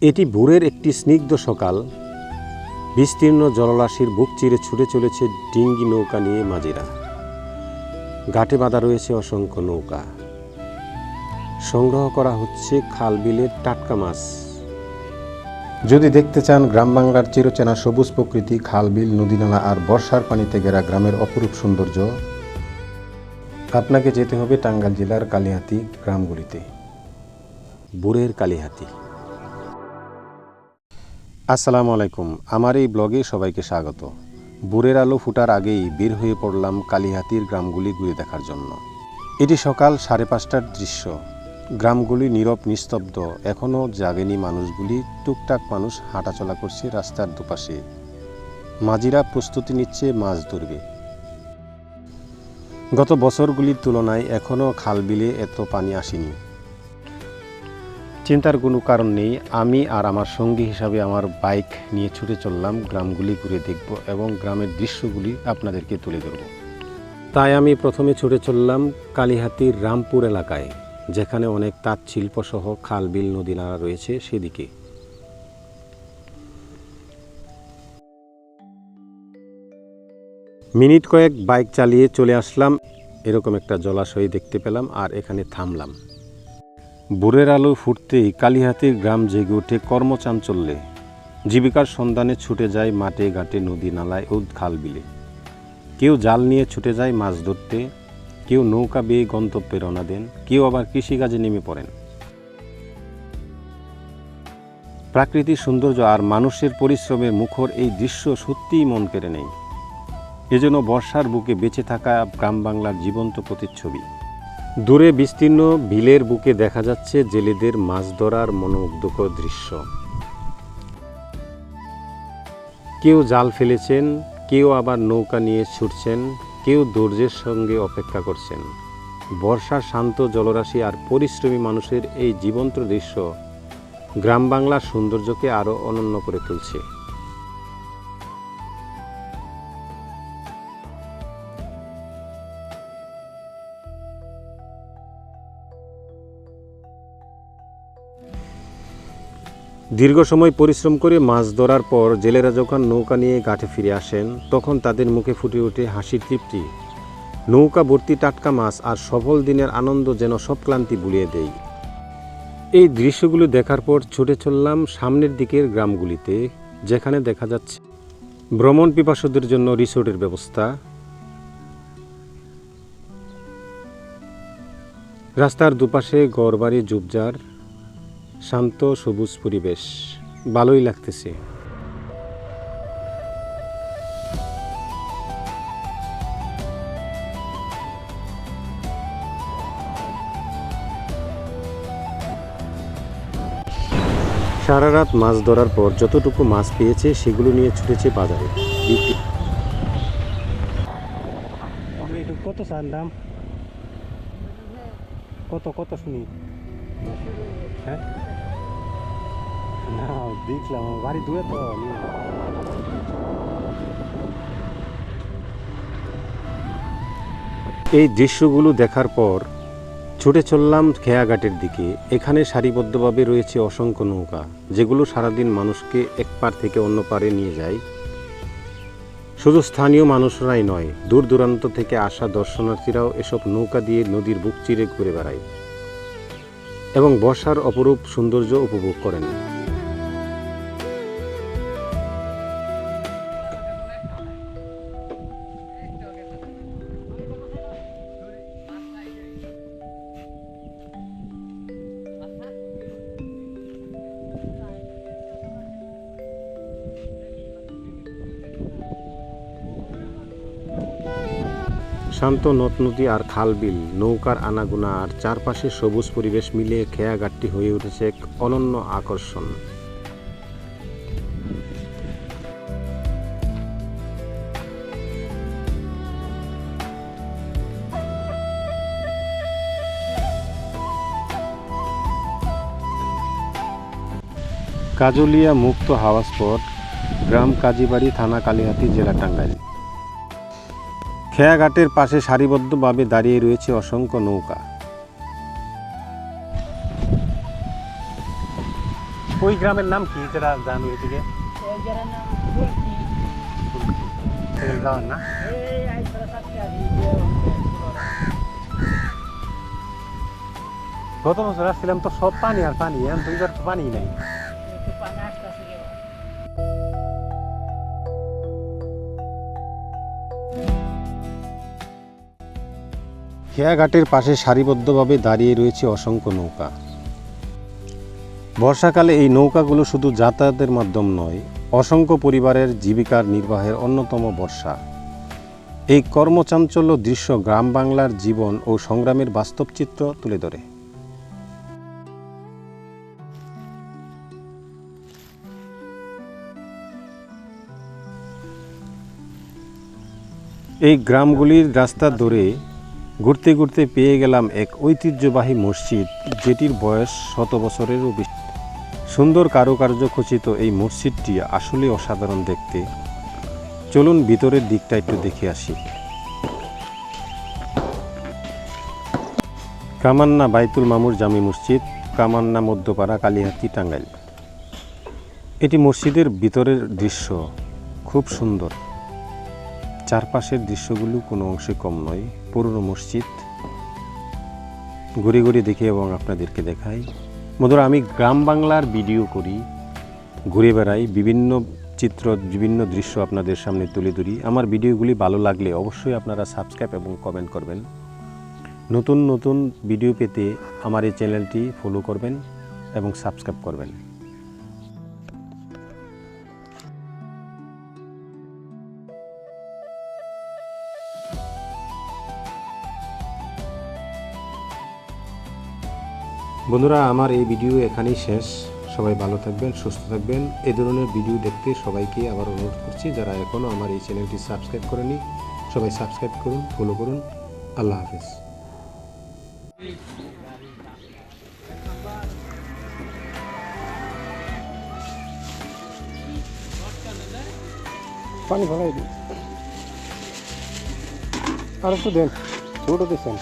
এটি ভোরের একটি স্নিগ্ধ সকাল। বিস্তীর্ণ জলরাশির বুক চিরে ছুটে চলেছে ডিঙ্গি নৌকা নিয়ে মাঝিরা। ঘাটে বাঁধা রয়েছে অসংখ্য নৌকা। সংগ্রহ করা হচ্ছে খাল বিলের টাটকা মাছ। যদি দেখতে চান গ্রাম বাংলার চিরচেনা সবুজ প্রকৃতি, খাল বিল, নদীনালা আর বর্ষার পানিতে ঘেরা গ্রামের অপরূপ সৌন্দর্য, আপনাকে যেতে হবে টাঙ্গাইল জেলার কালিহাতী গ্রামগুলিতে। ভোরের কালিহাতী। আসসালামু আলাইকুম, আমার এই ব্লগে সবাইকে স্বাগত। ভোরের আলো ফুটার আগেই বের হয়ে পড়লাম কালিহাতীর গ্রামগুলি ঘুরে দেখার জন্য। এটি সকাল 5:30টার দৃশ্য। গ্রামগুলি নীরব নিস্তব্ধ, এখনও জাগেনি মানুষগুলি। টুকটাক মানুষ হাঁটাচলা করছে রাস্তার দুপাশে। মাঝিরা প্রস্তুতি নিচ্ছে মাছ ধরবে। গত বছরগুলির তুলনায় এখনও খাল বিলে এত পানি আসেনি। চিন্তার কোনো কারণ নেই। আমি আর আমার সঙ্গী হিসাবে আমার বাইক নিয়ে ছুটে চললাম গ্রামগুলি ঘুরে দেখব এবং গ্রামের দৃশ্যগুলি আপনাদেরকে তুলে ধরব। তাই আমি প্রথমে ছুটে চললাম কালিহাতীর রামপুর এলাকায়, যেখানে অনেক তাঁত শিল্পসহ খাল বিল নদীনালা রয়েছে সেদিকে। মিনিট কয়েক বাইক চালিয়ে চলে আসলাম এরকম একটা জলাশয় দেখতে পেলাম আর এখানে থামলাম। ভোরের আলো ফুটতেই কালিহাতীর গ্রাম জেগে ওঠে কর্মচাঞ্চল্যে। জীবিকার সন্ধানে ছুটে যায় মাঠে ঘাটে, নদী নালায় ও খাল বিলে। কেউ জাল নিয়ে ছুটে যায় মাছ ধরতে, কেউ নৌকা বেয়ে গন্তব্যে রওনা দেন, কেউ আবার কৃষিকাজে নেমে পড়েন। প্রাকৃতিক সৌন্দর্য আর মানুষের পরিশ্রমে মুখর এই দৃশ্য সত্যিই মন কেড়ে নেয়। এজন্য বর্ষার বুকে বেঁচে থাকা গ্রাম বাংলার জীবন্ত প্রতিচ্ছবি। দূরে বিস্তীর্ণ বিলের বুকে দেখা যাচ্ছে জেলেদের মাছ ধরার মনোমুগ্ধকর দৃশ্য। কেউ জাল ফেলেছেন, কেউ আবার নৌকা নিয়ে ছুটছেন, কেউ ধৈর্যের সঙ্গে অপেক্ষা করছেন। বর্ষার শান্ত জলরাশি আর পরিশ্রমী মানুষের এই জীবন্ত দৃশ্য গ্রাম বাংলার সৌন্দর্যকে আরও অনন্য করে তুলছে। দীর্ঘ সময় পরিশ্রম করে মাছ ধরার পর জেলেরা যখন নৌকা নিয়ে ঘাটে ফিরে আসেন, তখন তাদের মুখে ফুটে ওঠে হাসির তৃপ্তি। নৌকা ভর্তি টাটকা মাছ আর সফল দিনের আনন্দ যেন সব ক্লান্তি ভুলিয়ে দেয়। এই দৃশ্যগুলো দেখার পর ছুটে চললাম সামনের দিকের গ্রামগুলিতে, যেখানে দেখা যাচ্ছে ভ্রমণ পিপাসুদের জন্য রিসোর্টের ব্যবস্থা। রাস্তার দুপাশে ঘরবাড়ি, ঝোপঝাড়, শান্ত সবুজ পরিবেশ, ভালোই লাগতেছে। সারা রাত মাছ ধরার পর যতটুকু মাছ পেয়েছে সেগুলো নিয়ে ছুটেছে বাজারে বিক্রি। কত চার দাম? কত কত শুনি? হ্যাঁ না, দেখলাম বাড়ি দূরে তো। এই দৃশ্যগুলো দেখার পর ছুটে চললাম খেয়াঘাটের দিকে। এখানে সারিবদ্ধভাবে রয়েছে অসংখ্য নৌকা, যেগুলো সারাদিন মানুষকে এক পার থেকে অন্য পারে নিয়ে যায়। শুধু স্থানীয় মানুষরাই নয়, দূর দূরান্ত থেকে আসা দর্শনার্থীরাও এসব নৌকা দিয়ে নদীর বুক চিরে ঘুরে বেড়ায় এবং বর্ষার অপরূপ সৌন্দর্য উপভোগ করেন। শান্ত নদ নদী আর খাল বিল, নৌকার আনাগোনা আর চারপাশে সবুজ পরিবেশ মিলে খেয়াঘাটটি হয়ে উঠেছে এক অনন্য আকর্ষণ। কাজলিয়া মুক্ত হাওয়া স্পট, গ্রাম কাজীবাড়ি, থানা কালিহাতী, জেলা টাঙ্গাইল। খেয়াঘাটের পাশে সারিবদ্ধভাবে দাঁড়িয়ে রয়েছে অসংখ্য নৌকা। ওই গ্রামের নাম কি যেটা জানো এদিকে? ওই জায়গার নাম ফুলকি। যাওয়ার না এই আইসরা কাটতে আসি গত বছর আসছিলাম তো সব পানি আর পানি, এখন তো এবার তো পানি নাই। একটু পানি আসতেছে কেউ। খেয়াঘাটের পাশে সারিবদ্ধভাবে দাঁড়িয়ে রয়েছে অসংখ্য নৌকা। বর্ষাকালে এই নৌকাগুলো শুধু যাতায়াতের মাধ্যম নয়, অসংখ্য পরিবারের জীবিকার নির্বাহের অন্যতম ভরসা। এই কর্মচাঞ্চল্য দৃশ্য গ্রাম বাংলার জীবন ও সংগ্রামের বাস্তব চিত্র তুলে ধরে। এই গ্রামগুলির রাস্তা ধরে ঘুরতে ঘুরতে পেয়ে গেলাম এক ঐতিহ্যবাহী মসজিদ, যেটির বয়স 100 বছরেরও বেশি। সুন্দর কারুকার্য খচিত এই মসজিদটি আসলে অসাধারণ দেখতে। চলুন ভিতরের দিকটা একটু দেখে আসি। কামান্না বাইতুল মামুর জামি মসজিদ, কামান্না মধ্যপাড়া, কালিহাতি, টাঙ্গাইল। এটি মসজিদের ভিতরের দৃশ্য, খুব সুন্দর। চারপাশের দৃশ্যগুলো কোনো অংশে কম নয়। পুরনো মসজিদ ঘুরে ঘুরে দেখি এবং আপনাদেরকে দেখাই। বন্ধুরা, আমি গ্রাম বাংলার ভিডিও করি, ঘুরে বেড়াই, বিভিন্ন চিত্র, বিভিন্ন দৃশ্য আপনাদের সামনে তুলে ধরি। আমার ভিডিওগুলি ভালো লাগলে অবশ্যই আপনারা সাবস্ক্রাইব এবং কমেন্ট করবেন। নতুন নতুন ভিডিও পেতে আমার এই চ্যানেলটি ফলো করবেন এবং সাবস্ক্রাইব করবেন। বন্ধুরা, আমার এই ভিডিও এখানেই শেষ। সবাই ভালো থাকবেন, সুস্থ থাকবেন। এই ধরনের ভিডিও দেখতে সবাইকে আবার অনুরোধ করছি, যারা এখনও আমার এই চ্যানেলটি সাবস্ক্রাইব করেনি, সবাই সাবস্ক্রাইব করুন, ফলো করুন। আল্লাহ হাফেজ। পানি ভরাই দিন, আর একটু দেন, ছোটো দিচ্ছেন।